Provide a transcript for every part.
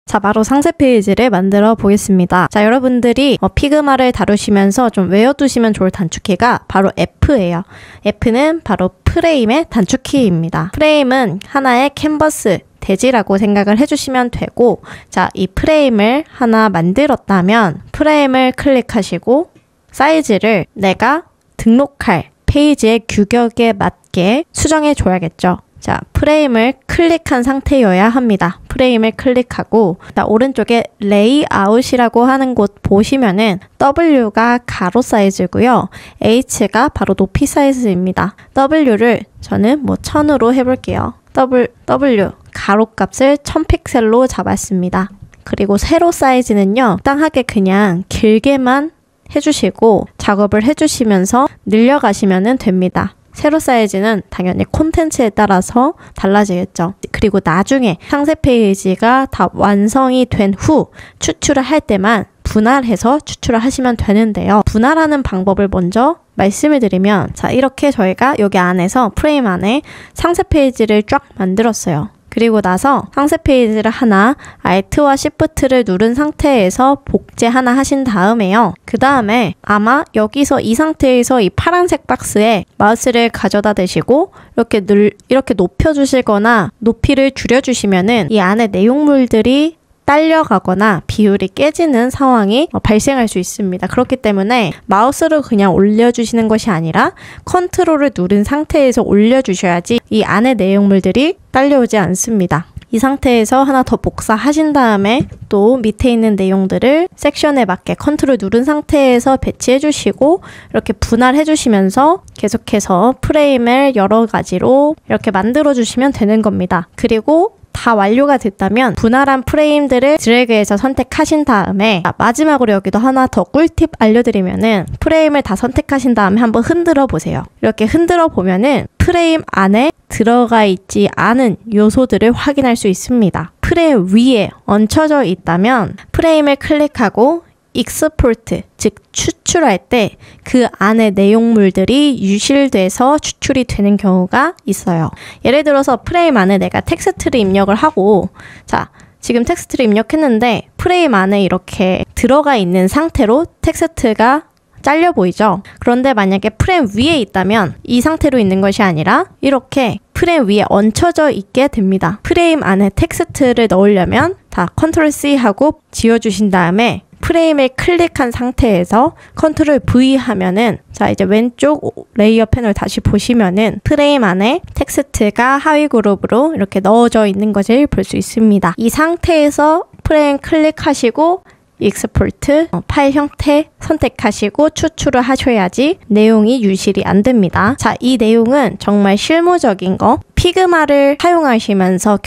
자, 바로 상세 페이지를 만들어 보겠습니다. 자, 여러분들이 피그마를 다루시면서 좀 외워두시면 좋을 단축키가 바로 F예요. F는 바로 프레임의 단축키입니다. 프레임은 하나의 캔버스, 대지라고 생각을 해주시면 되고, 자, 이 프레임을 하나 만들었다면 프레임을 클릭하시고 사이즈를 내가 등록할 페이지의 규격에 맞게 수정해 줘야겠죠. 자, 프레임을 클릭한 상태여야 합니다. 프레임을 클릭하고 오른쪽에 레이아웃이라고 하는 곳 보시면은 W가 가로 사이즈고요. H가 바로 높이 사이즈입니다. W를 저는 1000으로 해볼게요. W 가로값을 1000픽셀로 잡았습니다. 그리고 세로 사이즈는요, 적당하게 그냥 길게만 해주시고 작업을 해주시면서 늘려가시면 됩니다. 세로 사이즈는 당연히 콘텐츠에 따라서 달라지겠죠. 그리고 나중에 상세 페이지가 다 완성이 된 후 추출을 할 때만 분할해서 추출을 하시면 되는데요. 분할하는 방법을 먼저 말씀을 드리면, 자, 이렇게 저희가 여기 안에서 프레임 안에 상세 페이지를 쫙 만들었어요. 그리고 나서 상세 페이지를 하나 Alt와 Shift를 누른 상태에서 복제 하나 하신 다음에요. 그 다음에 아마 여기서 이 상태에서 이 파란색 박스에 마우스를 가져다 대시고 이렇게 높여주시거나 높이를 줄여주시면은 이 안에 내용물들이 딸려가거나 비율이 깨지는 상황이 발생할 수 있습니다. 그렇기 때문에 마우스로 그냥 올려주시는 것이 아니라 컨트롤을 누른 상태에서 올려주셔야지 이 안에 내용물들이 딸려오지 않습니다. 이 상태에서 하나 더 복사하신 다음에 또 밑에 있는 내용들을 섹션에 맞게 컨트롤 누른 상태에서 배치해 주시고 이렇게 분할해 주시면서 계속해서 프레임을 여러 가지로 이렇게 만들어 주시면 되는 겁니다. 그리고 다 완료가 됐다면 분할한 프레임들을 드래그해서 선택하신 다음에, 마지막으로 여기도 하나 더 꿀팁 알려드리면은 프레임을 다 선택하신 다음에 한번 흔들어 보세요. 이렇게 흔들어 보면은 프레임 안에 들어가 있지 않은 요소들을 확인할 수 있습니다. 프레임 위에 얹혀져 있다면 프레임을 클릭하고 익스포트, 즉 추출할 때 그 안에 내용물들이 유실돼서 추출이 되는 경우가 있어요. 예를 들어서 프레임 안에 내가 텍스트를 입력을 하고, 자, 지금 텍스트를 입력했는데 프레임 안에 이렇게 들어가 있는 상태로 텍스트가 잘려 보이죠? 그런데 만약에 프레임 위에 있다면 이 상태로 있는 것이 아니라 이렇게 프레임 위에 얹혀져 있게 됩니다. 프레임 안에 텍스트를 넣으려면 다 컨트롤 C 하고 지워주신 다음에 프레임을 클릭한 상태에서 컨트롤 V 하면은, 자, 이제 왼쪽 레이어 패널 다시 보시면은 프레임 안에 텍스트가 하위 그룹으로 이렇게 넣어져 있는 것을 볼 수 있습니다. 이 상태에서 프레임 클릭하시고 익스포트, 파일 형태 선택하시고 추출을 하셔야지 내용이 유실이 안 됩니다. 자, 이 내용은 정말 실무적인 거, 피그마를 사용하시면서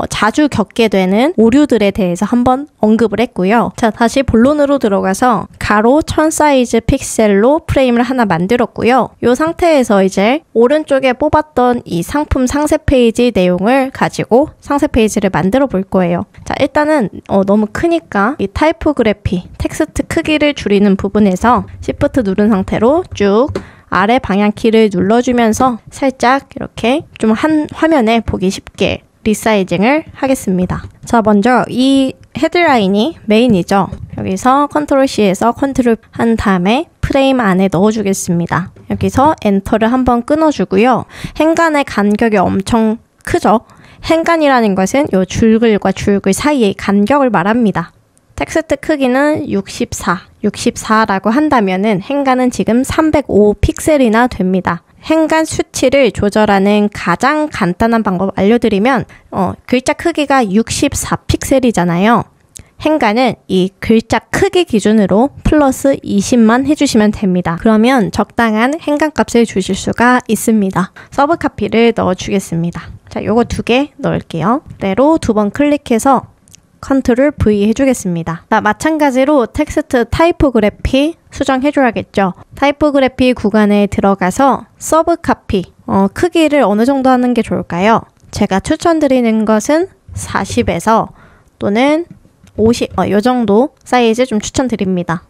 자주 겪게 되는 오류들에 대해서 한번 언급을 했고요. 자, 다시 본론으로 들어가서 가로 1000 사이즈 픽셀로 프레임을 하나 만들었고요. 이 상태에서 이제 오른쪽에 뽑았던 이 상품 상세 페이지 내용을 가지고 상세 페이지를 만들어 볼 거예요. 자, 일단은 너무 크니까 이 타이포그래피, 텍스트 크기를 줄이는 부분에서 Shift 누른 상태로 쭉 아래 방향키를 눌러주면서 살짝 이렇게 좀 한 화면에 보기 쉽게 리사이징을 하겠습니다. 자, 먼저 이 헤드라인이 메인이죠. 여기서 컨트롤 C에서 컨트롤 한 다음에 프레임 안에 넣어주겠습니다. 여기서 엔터를 한번 끊어주고요. 행간의 간격이 엄청 크죠. 행간이라는 것은 이 줄글과 줄글 사이의 간격을 말합니다. 텍스트 크기는 64라고 한다면은 행간은 지금 305 픽셀이나 됩니다. 행간 수치를 조절하는 가장 간단한 방법 알려드리면 글자 크기가 64 픽셀이잖아요. 행간은 이 글자 크기 기준으로 플러스 20만 해주시면 됩니다. 그러면 적당한 행간 값을 주실 수가 있습니다. 서브 카피를 넣어주겠습니다. 자, 요거 2개 넣을게요. 그대로 2번 클릭해서 컨트롤 V 해주겠습니다. 자, 마찬가지로 텍스트 타이포그래피 수정해줘야겠죠. 타이포그래피 구간에 들어가서 서브 카피, 크기를 어느 정도 하는 게 좋을까요? 제가 추천드리는 것은 40에서 또는 50, 요 정도 사이즈 좀 추천드립니다.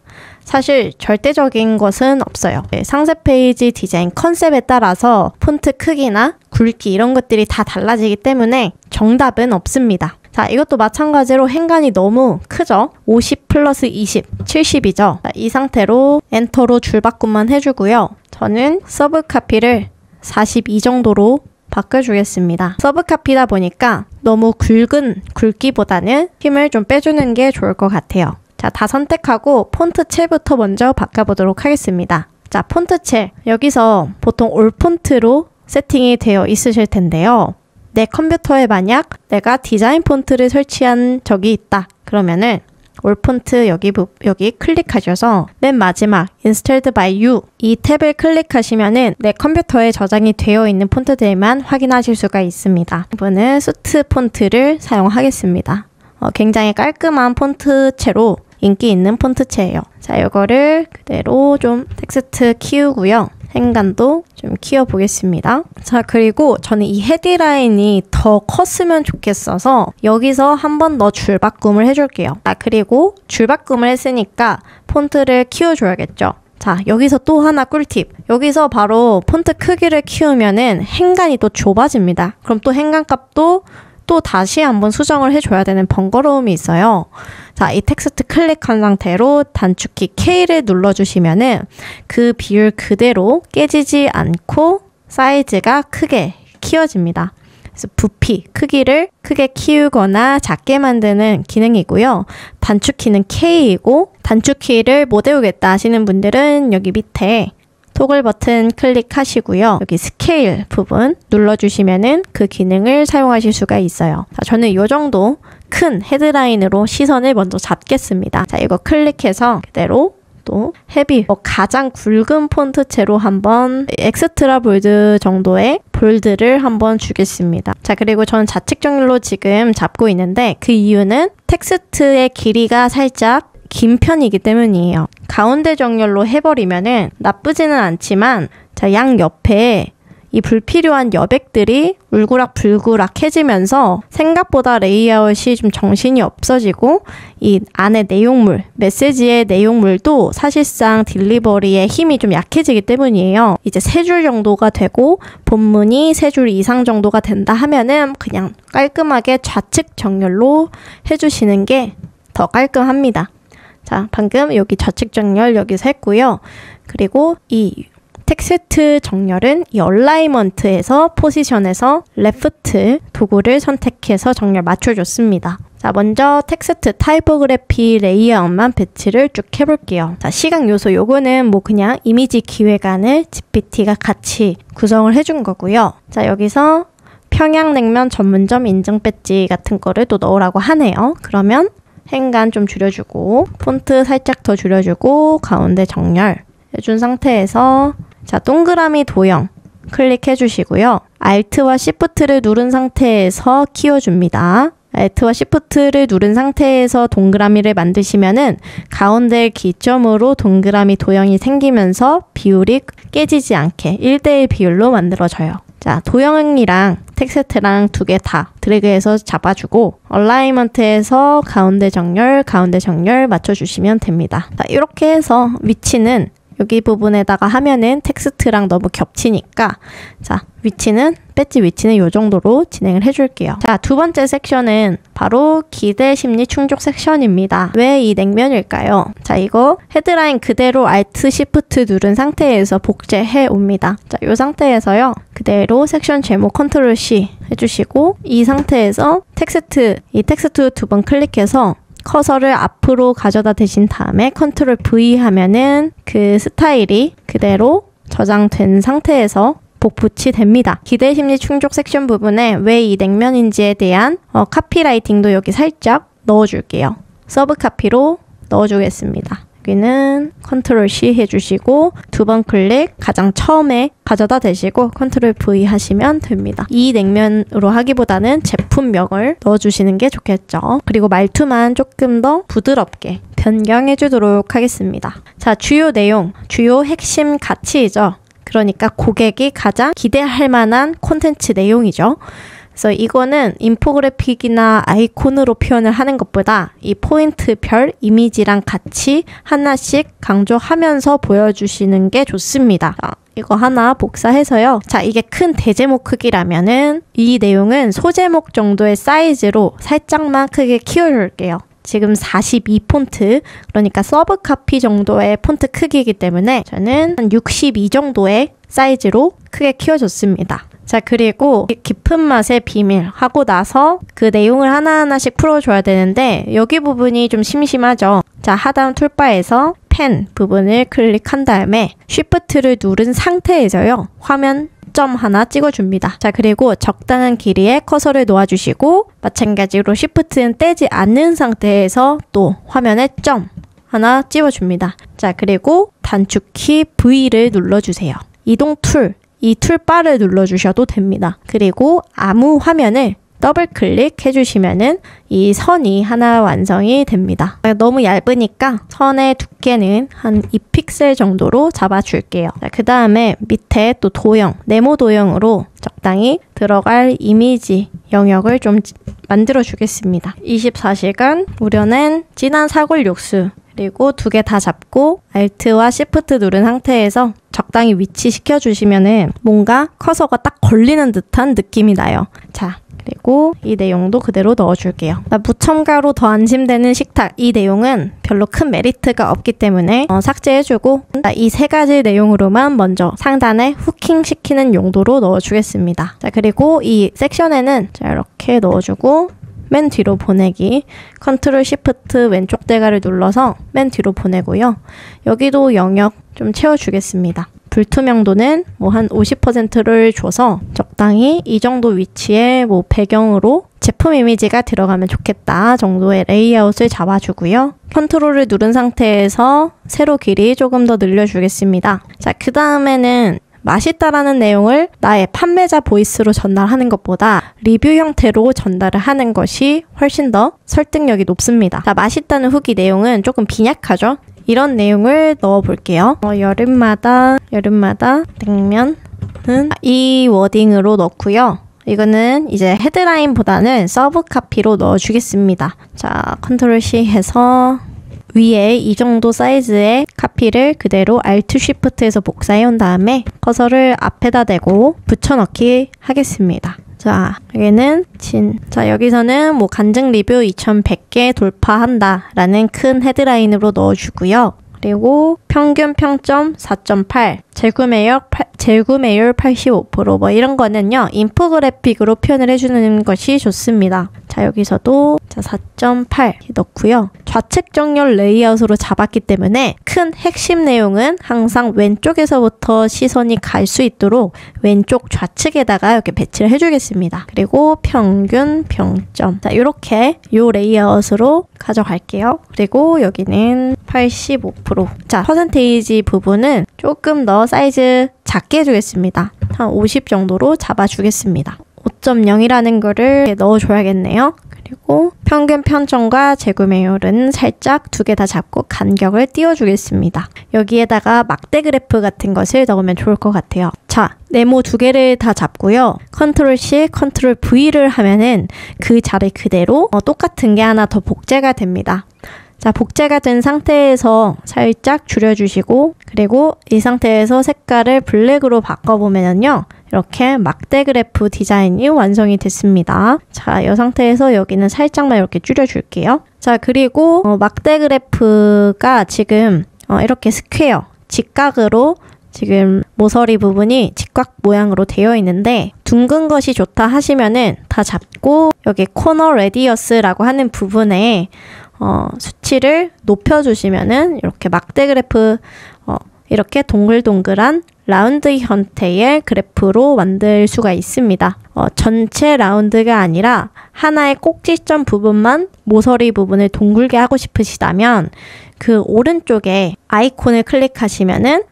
사실 절대적인 것은 없어요. 상세 페이지 디자인 컨셉에 따라서 폰트 크기나 굵기 이런 것들이 다 달라지기 때문에 정답은 없습니다. 자, 이것도 마찬가지로 행간이 너무 크죠? 50 플러스 20, 70이죠? 자, 이 상태로 엔터로 줄바꿈만 해주고요. 저는 서브 카피를 42 정도로 바꿔주겠습니다. 서브 카피다 보니까 너무 굵은 굵기보다는 힘을 좀 빼주는 게 좋을 것 같아요. 자, 다 선택하고 폰트체부터 먼저 바꿔보도록 하겠습니다. 자, 폰트체. 여기서 보통 올 폰트로 세팅이 되어 있으실 텐데요. 내 컴퓨터에 만약 내가 디자인 폰트를 설치한 적이 있다. 그러면은 올 폰트 여기 클릭하셔서 맨 마지막 Installed by you 이 탭을 클릭하시면은 내 컴퓨터에 저장이 되어 있는 폰트들만 확인하실 수가 있습니다. 이번은 수트 폰트를 사용하겠습니다. 굉장히 깔끔한 폰트체로 인기 있는 폰트체예요. 자, 이거를 그대로 좀 텍스트 키우고요. 행간도 좀 키워보겠습니다. 자, 그리고 저는 이 헤드라인이 더 컸으면 좋겠어서 여기서 한 번 더 줄바꿈을 해줄게요. 자, 그리고 줄바꿈을 했으니까 폰트를 키워줘야겠죠. 자, 여기서 또 하나 꿀팁. 여기서 바로 폰트 크기를 키우면은 행간이 또 좁아집니다. 그럼 또 행간 값도 또 다시 한번 수정을 해줘야 되는 번거로움이 있어요. 자, 이 텍스트 클릭한 상태로 단축키 K를 눌러주시면은 그 비율 그대로 깨지지 않고 사이즈가 크게 키워집니다. 그래서 부피, 크기를 크게 키우거나 작게 만드는 기능이고요. 단축키는 K이고 단축키를 못 외우겠다 하시는 분들은 여기 밑에 토글 버튼 클릭하시고요. 여기 스케일 부분 눌러주시면은 그 기능을 사용하실 수가 있어요. 자, 저는 이 정도 큰 헤드라인으로 시선을 먼저 잡겠습니다. 자, 이거 클릭해서 그대로 또 헤비, 가장 굵은 폰트체로 한번 엑스트라 볼드 정도의 볼드를 한번 주겠습니다. 자, 그리고 저는 좌측 정렬로 지금 잡고 있는데 그 이유는 텍스트의 길이가 살짝 긴 편이기 때문이에요. 가운데 정렬로 해버리면은 나쁘지는 않지만 자, 양 옆에 이 불필요한 여백들이 울그락불그락해지면서 생각보다 레이아웃이 좀 정신이 없어지고 이 안에 내용물, 메시지의 내용물도 사실상 딜리버리의 힘이 좀 약해지기 때문이에요. 이제 3줄 정도가 되고 본문이 3줄 이상 정도가 된다 하면은 그냥 깔끔하게 좌측 정렬로 해주시는 게 더 깔끔합니다. 자, 방금 여기 좌측 정렬 여기서 했고요. 그리고 이 텍스트 정렬은 이 얼라이먼트에서 포지션에서 레프트 도구를 선택해서 정렬 맞춰줬습니다. 자, 먼저 텍스트 타이포그래피 레이아웃만 배치를 쭉 해볼게요. 자, 시각 요소 요거는 뭐 그냥 이미지 기획안을 GPT가 같이 구성을 해준 거고요. 자, 여기서 평양냉면 전문점 인증 배지 같은 거를 또 넣으라고 하네요. 그러면 행간 좀 줄여주고 폰트 살짝 더 줄여주고 가운데 정렬 해준 상태에서 자, 동그라미 도형 클릭해 주시고요. Alt와 Shift를 누른 상태에서 키워줍니다. Alt와 Shift를 누른 상태에서 동그라미를 만드시면은 가운데 기점으로 동그라미 도형이 생기면서 비율이 깨지지 않게 1:1 비율로 만들어져요. 자, 도형이랑 텍스트랑 두 개 다 드래그해서 잡아주고 얼라이먼트에서 가운데 정렬 맞춰주시면 됩니다. 자, 이렇게 해서 위치는 여기 부분에다가 하면은 텍스트랑 너무 겹치니까 자, 배지 위치는 이 정도로 진행을 해줄게요. 자, 두 번째 섹션은 바로 기대 심리 충족 섹션입니다. 왜 이 냉면일까요? 자, 이거 헤드라인 그대로 Alt Shift 누른 상태에서 복제해 옵니다. 자, 이 상태에서요. 그대로 섹션 제목 Ctrl C 해주시고 이 상태에서 이 텍스트 두 번 클릭해서 커서를 앞으로 가져다 대신 다음에 Ctrl V 하면은 그 스타일이 그대로 저장된 상태에서 복붙이됩니다. 기대 심리 충족 섹션 부분에 왜 이 냉면인지에 대한 카피라이팅도 여기 살짝 넣어줄게요. 서브 카피로 넣어주겠습니다. 여기는 Ctrl C 해주시고 두 번 클릭 가장 처음에 가져다 대시고 Ctrl V 하시면 됩니다. 이 냉면으로 하기보다는 제품명을 넣어주시는 게 좋겠죠. 그리고 말투만 조금 더 부드럽게 변경해 주도록 하겠습니다. 자, 주요 내용, 주요 핵심 가치이죠. 그러니까 고객이 가장 기대할 만한 콘텐츠 내용이죠. 그래서 이거는 인포그래픽이나 아이콘으로 표현을 하는 것보다 이 포인트별 이미지랑 같이 하나씩 강조하면서 보여주시는 게 좋습니다. 이거 하나 복사해서요. 자, 이게 큰 대제목 크기라면은 이 내용은 소제목 정도의 사이즈로 살짝만 크게 키워줄게요. 지금 42폰트, 그러니까 서브 카피 정도의 폰트 크기이기 때문에 저는 한 62 정도의 사이즈로 크게 키워줬습니다. 자, 그리고 깊은 맛의 비밀 하고 나서 그 내용을 하나하나씩 풀어줘야 되는데 여기 부분이 좀 심심하죠. 자, 하단 툴바에서 펜 부분을 클릭한 다음에 쉬프트를 누른 상태에서요. 화면 점 하나 찍어줍니다. 자, 그리고 적당한 길이에 커서를 놓아주시고 마찬가지로 쉬프트는 떼지 않는 상태에서 또 화면에 점 하나 찍어줍니다. 자, 그리고 단축키 V를 눌러주세요. 이동 툴, 이 툴바를 눌러주셔도 됩니다. 그리고 아무 화면을 더블 클릭 해주시면은 이 선이 하나 완성이 됩니다. 너무 얇으니까 선의 두께는 한 2픽셀 정도로 잡아줄게요. 그 다음에 밑에 또 도형, 네모 도형으로 적당히 들어갈 이미지 영역을 좀 만들어 주겠습니다. 24시간 우려낸 진한 사골 육수, 그리고 두 개 다 잡고 Alt와 Shift 누른 상태에서 적당히 위치시켜 주시면은 뭔가 커서가 딱 걸리는 듯한 느낌이 나요. 자, 그리고 이 내용도 그대로 넣어줄게요. 무첨가로 더 안심되는 식탁, 이 내용은 별로 큰 메리트가 없기 때문에 삭제해주고 이 세 가지 내용으로만 먼저 상단에 후킹 시키는 용도로 넣어주겠습니다. 자, 그리고 이 섹션에는 자, 이렇게 넣어주고 맨 뒤로 보내기, 컨트롤 시프트 왼쪽 대가를 눌러서 맨 뒤로 보내고요. 여기도 영역 좀 채워주겠습니다. 불투명도는 뭐 한 50%를 줘서 적당히 이 정도 위치에 뭐 배경으로 제품 이미지가 들어가면 좋겠다 정도의 레이아웃을 잡아주고요. 컨트롤을 누른 상태에서 세로 길이 조금 더 늘려주겠습니다. 자, 그 다음에는 맛있다라는 내용을 나의 판매자 보이스로 전달하는 것보다 리뷰 형태로 전달을 하는 것이 훨씬 더 설득력이 높습니다. 자, 맛있다는 후기 내용은 조금 빈약하죠? 이런 내용을 넣어볼게요. 여름마다 냉면은 이 워딩으로 넣고요. 이거는 이제 헤드라인보다는 서브 카피로 넣어주겠습니다. 자, 컨트롤 C 해서 위에 이 정도 사이즈의 카피를 그대로 Alt Shift에서 복사해 온 다음에 커서를 앞에다 대고 붙여넣기 하겠습니다. 자, 여기는 자, 여기서는 뭐 간증 리뷰 2100개 돌파한다 라는 큰 헤드라인으로 넣어주고요. 그리고 평균 평점 4.8, 재구매율 85%, 뭐 이런 거는요, 인포그래픽으로 표현을 해주는 것이 좋습니다. 자, 여기서도 자 4.8 넣고요. 좌측 정렬 레이아웃으로 잡았기 때문에 큰 핵심 내용은 항상 왼쪽에서부터 시선이 갈 수 있도록 왼쪽 좌측에다가 이렇게 배치를 해주겠습니다. 그리고 평균 평점. 자, 이렇게 요 레이아웃으로 가져갈게요. 그리고 여기는 85%. 자, 퍼센테이지 부분은 조금 더 사이즈 작게 해주겠습니다. 한 50 정도로 잡아주겠습니다. 5.0이라는 거를 넣어줘야겠네요. 그리고 평균 편점과 재구매율은 살짝 두 개 다 잡고 간격을 띄워주겠습니다. 여기에다가 막대 그래프 같은 것을 넣으면 좋을 것 같아요. 자, 네모 두 개를 다 잡고요. 컨트롤 C, 컨트롤 V를 하면은 그 자리 그대로 똑같은 게 하나 더 복제가 됩니다. 자, 복제가 된 상태에서 살짝 줄여주시고, 그리고 이 상태에서 색깔을 블랙으로 바꿔보면요, 이렇게 막대 그래프 디자인이 완성이 됐습니다. 자, 이 상태에서 여기는 살짝만 이렇게 줄여줄게요. 자, 그리고 막대 그래프가 지금 이렇게 스퀘어, 직각으로 지금 모서리 부분이 직각 모양으로 되어 있는데 둥근 것이 좋다 하시면은 다 잡고 여기 코너 레디어스라고 하는 부분에 수치를 높여주시면은 이렇게 막대 그래프 이렇게 동글동글한 라운드 형태의 그래프로 만들 수가 있습니다. 전체 라운드가 아니라 하나의 꼭지점 부분만 모서리 부분을 동글게 하고 싶으시다면 그 오른쪽에 아이콘을 클릭하시면은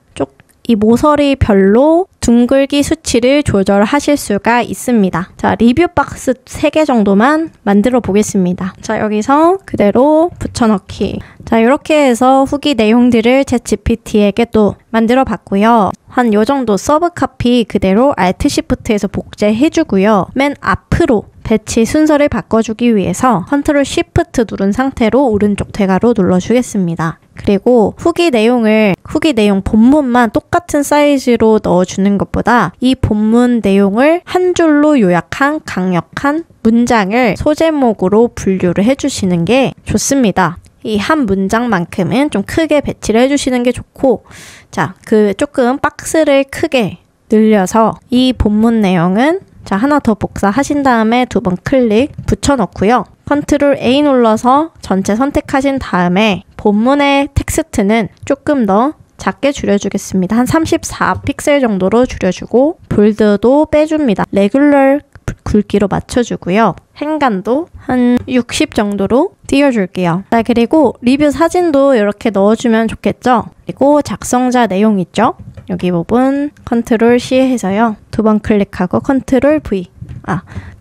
이 모서리 별로 둥글기 수치를 조절하실 수가 있습니다. 자, 리뷰 박스 3개 정도만 만들어 보겠습니다. 자, 여기서 그대로 붙여넣기. 자, 이렇게 해서 후기 내용들을 챗GPT에게 또 만들어 봤고요. 한 요 정도 서브 카피 그대로 Alt Shift에서 복제해주고요. 맨 앞으로 배치 순서를 바꿔주기 위해서 Ctrl Shift 누른 상태로 오른쪽 대괄호 눌러주겠습니다. 그리고 후기 내용 본문만 똑같은 사이즈로 넣어주는 것보다 이 본문 내용을 한 줄로 요약한 강력한 문장을 소제목으로 분류를 해주시는 게 좋습니다. 이 한 문장만큼은 좀 크게 배치를 해주시는 게 좋고, 자, 조금 박스를 크게 늘려서 이 본문 내용은 자, 하나 더 복사하신 다음에 2번 클릭 붙여넣고요. Ctrl A 눌러서 전체 선택하신 다음에 본문의 텍스트는 조금 더 작게 줄여주겠습니다. 한 34픽셀 정도로 줄여주고 볼드도 빼줍니다. 레귤러 굵기로 맞춰주고요. 행간도 한 60 정도로 띄워줄게요. 자, 그리고 리뷰 사진도 이렇게 넣어주면 좋겠죠? 그리고 작성자 내용 있죠? 여기 부분 Ctrl C 해서요. 2번 클릭하고 Ctrl V.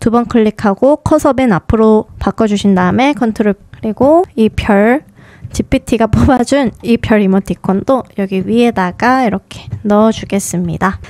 2번 클릭하고 커서 맨 앞으로 바꿔주신 다음에 Ctrl, 그리고 이 별, GPT가 뽑아준 이 별 이모티콘도 여기 위에다가 이렇게 넣어주겠습니다.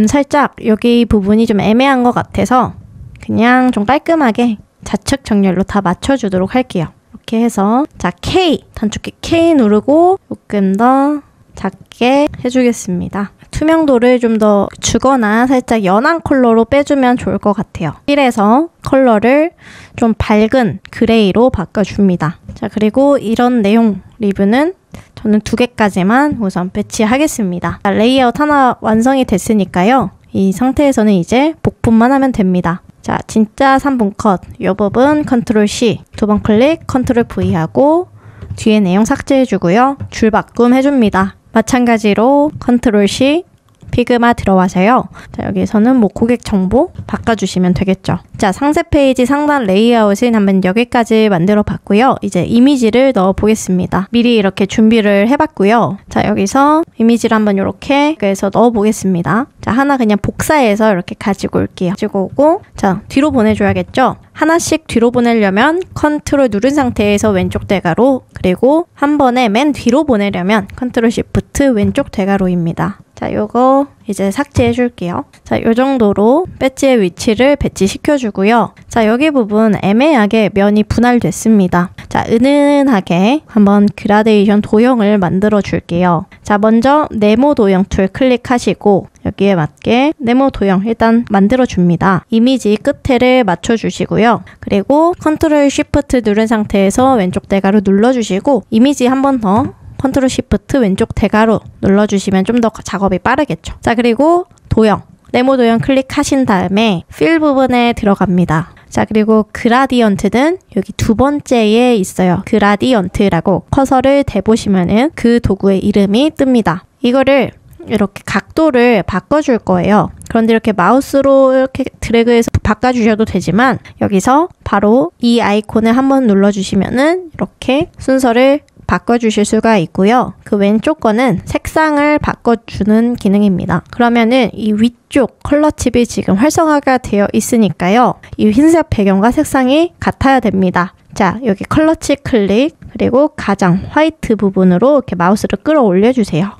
살짝 여기 부분이 좀 애매한 것 같아서 그냥 좀 깔끔하게 좌측 정렬로 다 맞춰주도록 할게요. 이렇게 해서 자, K, 단축키 K 누르고 조금 더 작게 해주겠습니다. 투명도를 좀 더 주거나 살짝 연한 컬러로 빼주면 좋을 것 같아요. 휠에서 컬러를 좀 밝은 그레이로 바꿔줍니다. 자, 그리고 이런 내용 리뷰는 저는 2개까지만 우선 배치하겠습니다. 자, 레이아웃 하나 완성이 됐으니까요. 이 상태에서는 이제 복붙만 하면 됩니다. 자, 진짜 3분 컷. 이 부분 Ctrl C, 2번 클릭, Ctrl V 하고 뒤에 내용 삭제해주고요. 줄 바꿈 해줍니다. 마찬가지로 Ctrl C, 피그마 들어와서요. 자, 여기서는 고객 정보 바꿔주시면 되겠죠. 자, 상세 페이지 상단 레이아웃은 한번 여기까지 만들어 봤고요. 이제 이미지를 넣어 보겠습니다. 미리 이렇게 준비를 해봤고요. 자, 여기서 이미지를 한번 이렇게 해서 넣어 보겠습니다. 자, 하나 그냥 복사해서 이렇게 가지고 올게요. 가지고 오고, 자, 뒤로 보내줘야겠죠? 하나씩 뒤로 보내려면 컨트롤 누른 상태에서 왼쪽 대괄호, 그리고 한 번에 맨 뒤로 보내려면 컨트롤 시프트 왼쪽 대괄호입니다. 자, 요거 이제 삭제해 줄게요. 자, 요 정도로 배지의 위치를 배치시켜 주고요. 자, 여기 부분 애매하게 면이 분할됐습니다. 자, 은은하게 한번 그라데이션 도형을 만들어 줄게요. 자, 먼저 네모 도형 툴 클릭하시고 여기에 맞게 네모 도형 일단 만들어 줍니다. 이미지 끝에를 맞춰 주시고요. 그리고 컨트롤 쉬프트 누른 상태에서 왼쪽 대괄호 눌러 주시고 이미지 한 번 더 컨트롤 시프트 왼쪽 대괄호 눌러주시면 좀 더 작업이 빠르겠죠. 자, 그리고 도형, 네모 도형 클릭하신 다음에 필 부분에 들어갑니다. 자, 그리고 그라디언트는 여기 2번째에 있어요. 그라디언트라고 커서를 대보시면은 그 도구의 이름이 뜹니다. 이거를 이렇게 각도를 바꿔줄 거예요. 그런데 이렇게 마우스로 이렇게 드래그해서 바꿔주셔도 되지만 여기서 바로 이 아이콘을 한번 눌러주시면은 이렇게 순서를 바꿔주실 수가 있고요. 그 왼쪽 거는 색상을 바꿔주는 기능입니다. 그러면은 이 위쪽 컬러 칩이 지금 활성화가 되어 있으니까요. 이 흰색 배경과 색상이 같아야 됩니다. 자, 여기 컬러 칩 클릭, 그리고 가장 화이트 부분으로 이렇게 마우스를 끌어올려 주세요.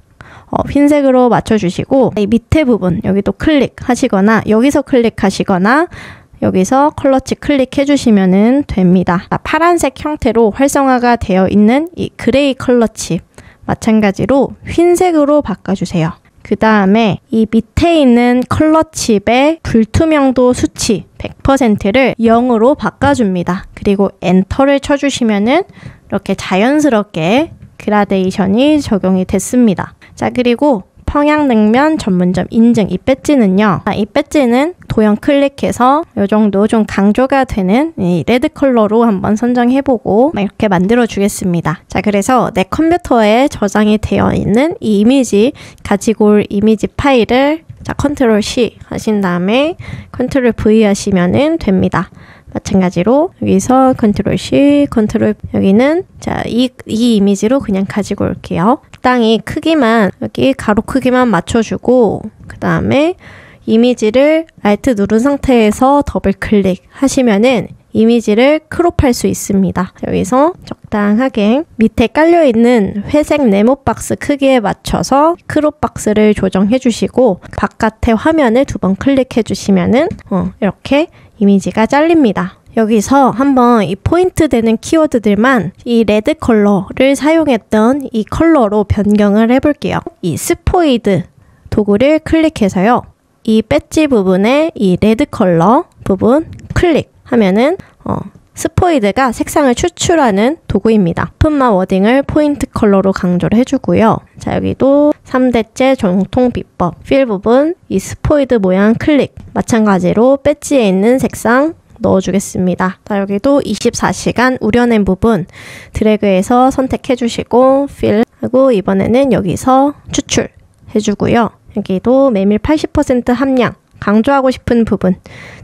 흰색으로 맞춰주시고 이 밑에 부분 여기도 클릭하시거나 여기서 클릭하시거나 여기서 컬러칩 클릭해 주시면 됩니다. 파란색 형태로 활성화가 되어 있는 이 그레이 컬러칩 마찬가지로 흰색으로 바꿔주세요. 그 다음에 이 밑에 있는 컬러칩의 불투명도 수치 100%를 0으로 바꿔줍니다. 그리고 엔터를 쳐주시면은 이렇게 자연스럽게 그라데이션이 적용이 됐습니다. 자, 그리고 평양냉면 전문점 인증 이 배지는요. 이 배지는 도형 클릭해서 이 정도 좀 강조가 되는 이 레드 컬러로 한번 선정해보고 이렇게 만들어 주겠습니다. 자, 그래서 내 컴퓨터에 저장이 되어 있는 이 이미지 가지고 올 이미지 파일을 자, 컨트롤 C 하신 다음에 컨트롤 V 하시면은 됩니다. 마찬가지로 여기서 컨트롤 C, 컨트롤 여기는 자, 이 이미지로 그냥 가지고 올게요. 적당히 크기만 여기 가로 크기만 맞춰주고 그 다음에 이미지를 Alt 누른 상태에서 더블 클릭 하시면은 이미지를 크롭할 수 있습니다. 여기서 적당하게 밑에 깔려있는 회색 네모 박스 크기에 맞춰서 크롭 박스를 조정해 주시고 바깥의 화면을 2번 클릭해 주시면은 이렇게 이미지가 잘립니다. 여기서 한번 이 포인트 되는 키워드들만 이 레드 컬러를 사용했던 이 컬러로 변경을 해볼게요. 이 스포이드 도구를 클릭해서요. 이 배지 부분에 이 레드 컬러 부분 클릭하면은 스포이드가 색상을 추출하는 도구입니다. 오픈마 워딩을 포인트 컬러로 강조를 해주고요. 자, 여기도 3대째 정통 비법 필 부분 이 스포이드 모양 클릭 마찬가지로 배지에 있는 색상 넣어주겠습니다. 자, 여기도 24시간 우려낸 부분 드래그해서 선택해주시고 필 하고 이번에는 여기서 추출 해주고요. 여기도 메밀 80% 함량 강조하고 싶은 부분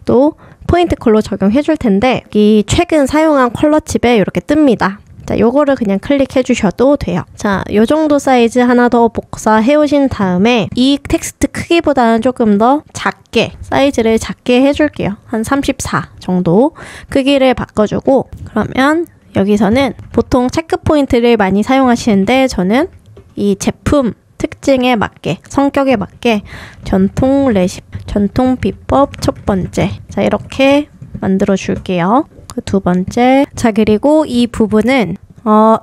또 포인트 컬러 적용해 줄 텐데 여기 최근 사용한 컬러 칩에 이렇게 뜹니다. 자, 요거를 그냥 클릭해 주셔도 돼요. 자, 요 정도 사이즈 하나 더 복사해 오신 다음에 이 텍스트 크기보다는 조금 더 작게 사이즈를 작게 해줄게요. 한 34 정도 크기를 바꿔주고 그러면 여기서는 보통 체크 포인트를 많이 사용하시는데 저는 이 제품 특징에 맞게 성격에 맞게 전통 레시피 전통 비법 첫 번째 자 이렇게 만들어 줄게요. 그 두 번째 자 그리고 이 부분은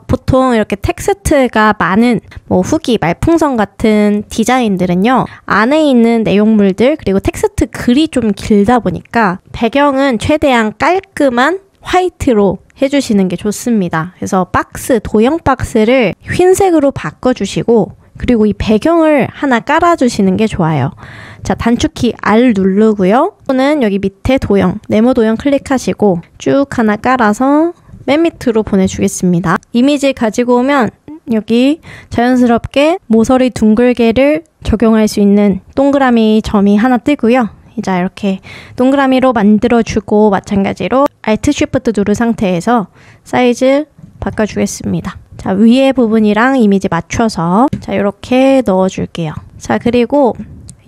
보통 이렇게 텍스트가 많은 뭐 후기, 말풍선 같은 디자인들은요 안에 있는 내용물들 그리고 텍스트 글이 좀 길다 보니까 배경은 최대한 깔끔한 화이트로 해주시는 게 좋습니다. 그래서 박스, 도형 박스를 흰색으로 바꿔주시고 그리고 이 배경을 하나 깔아주시는 게 좋아요. 자, 단축키 R 누르고요. 또는 여기 밑에 도형, 네모 도형 클릭하시고 쭉 하나 깔아서 맨 밑으로 보내주겠습니다. 이미지 가지고 오면 여기 자연스럽게 모서리 둥글게를 적용할 수 있는 동그라미 점이 하나 뜨고요. 이제 이렇게 동그라미로 만들어주고 마찬가지로 Alt Shift 누른 상태에서 사이즈 바꿔주겠습니다. 자, 위에 부분이랑 이미지 맞춰서 자 이렇게 넣어줄게요. 자, 그리고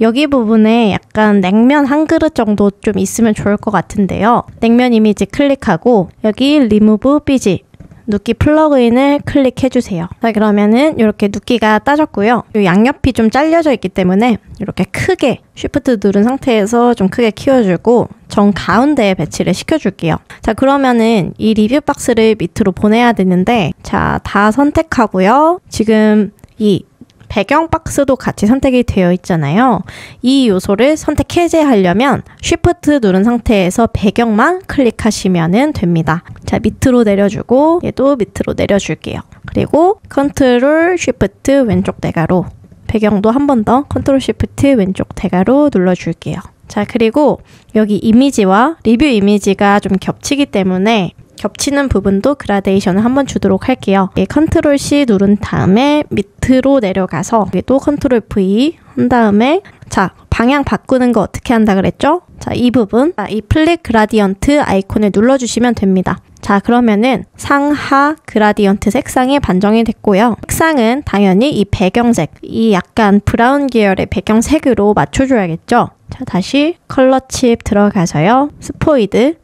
여기 부분에 약간 냉면 한 그릇 정도 좀 있으면 좋을 것 같은데요. 냉면 이미지 클릭하고 여기 Remove BG 눕기 플러그인을 클릭해주세요. 자, 그러면은 이렇게 눕기가 따졌고요. 이 양옆이 좀 잘려져 있기 때문에 이렇게 크게 Shift 누른 상태에서 좀 크게 키워주고 정 가운데에 배치를 시켜줄게요. 자, 그러면은 이 리뷰 박스를 밑으로 보내야 되는데 자, 다 선택하고요. 지금 이 배경 박스도 같이 선택이 되어 있잖아요. 이 요소를 선택 해제하려면 Shift 누른 상태에서 배경만 클릭하시면 됩니다. 자, 밑으로 내려주고 얘도 밑으로 내려줄게요. 그리고 Ctrl Shift 왼쪽 대괄호 배경도 한 번 더 Ctrl Shift 왼쪽 대괄호 눌러줄게요. 자, 그리고 여기 이미지와 리뷰 이미지가 좀 겹치기 때문에 겹치는 부분도 그라데이션을 한번 주도록 할게요. 컨트롤 C 누른 다음에 밑으로 내려가서 여기도 컨트롤 V 한 다음에 자, 방향 바꾸는 거 어떻게 한다 그랬죠? 자, 이 부분 이 플립 그라디언트 아이콘을 눌러주시면 됩니다. 자, 그러면은 상하 그라디언트 색상이 반정이 됐고요. 색상은 당연히 이 배경색, 이 약간 브라운 계열의 배경색으로 맞춰줘야겠죠? 자, 다시 컬러 칩 들어가서요. 스포이드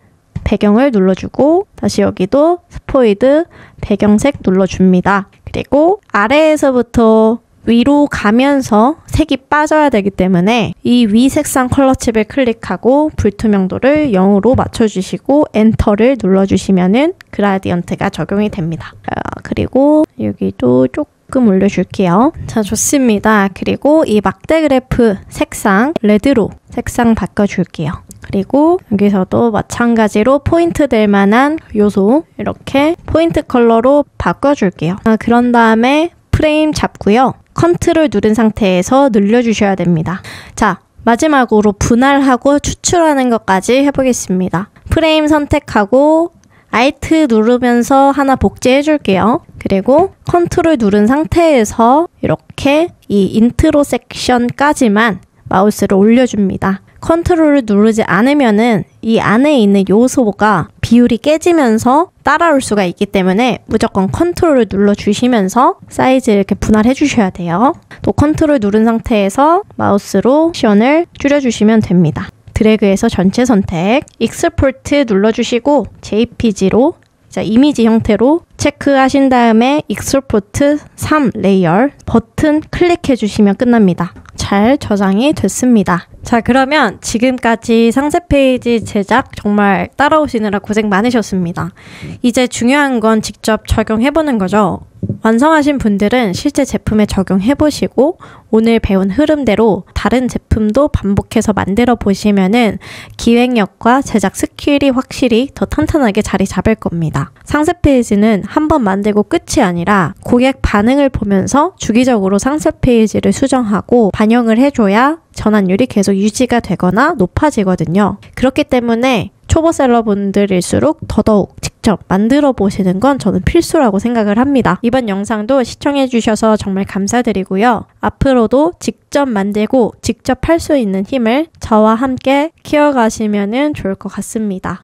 배경을 눌러주고 다시 여기도 스포이드 배경색 눌러줍니다. 그리고 아래에서부터 위로 가면서 색이 빠져야 되기 때문에 이 위 색상 컬러 칩을 클릭하고 불투명도를 0으로 맞춰주시고 엔터를 눌러주시면은 그라디언트가 적용이 됩니다. 그리고 여기도 조금 올려줄게요. 자, 좋습니다. 그리고 이 막대 그래프 색상 레드로 색상 바꿔줄게요. 그리고 여기서도 마찬가지로 포인트 될 만한 요소 이렇게 포인트 컬러로 바꿔줄게요. 그런 다음에 프레임 잡고요. 컨트롤 누른 상태에서 늘려주셔야 됩니다. 자, 마지막으로 분할하고 추출하는 것까지 해보겠습니다. 프레임 선택하고 Alt 누르면서 하나 복제해 줄게요. 그리고 컨트롤 누른 상태에서 이렇게 이 인트로 섹션까지만 마우스를 올려줍니다. 컨트롤을 누르지 않으면은 이 안에 있는 요소가 비율이 깨지면서 따라올 수가 있기 때문에 무조건 컨트롤을 눌러주시면서 사이즈를 이렇게 분할해 주셔야 돼요. 또 컨트롤 누른 상태에서 마우스로 시연을 줄여주시면 됩니다. 드래그해서 전체 선택, 익스포트 눌러주시고 JPG로 이미지 형태로 체크하신 다음에 익스포트 3 레이어 버튼 클릭해 주시면 끝납니다. 잘 저장이 됐습니다. 자, 그러면 지금까지 상세 페이지 제작 정말 따라오시느라 고생 많으셨습니다. 이제 중요한 건 직접 적용해보는 거죠. 완성하신 분들은 실제 제품에 적용해보시고 오늘 배운 흐름대로 다른 제품도 반복해서 만들어 보시면은 기획력과 제작 스킬이 확실히 더 탄탄하게 자리 잡을 겁니다. 상세 페이지는 한번 만들고 끝이 아니라 고객 반응을 보면서 주기적으로 상세 페이지를 수정하고 반영을 해줘야 전환율이 계속 유지가 되거나 높아지거든요. 그렇기 때문에 초보셀러분들일수록 더더욱 직접 만들어 보시는 건 저는 필수라고 생각을 합니다. 이번 영상도 시청해 주셔서 정말 감사드리고요. 앞으로도 직접 만들고 직접 할 수 있는 힘을 저와 함께 키워가시면 좋을 것 같습니다.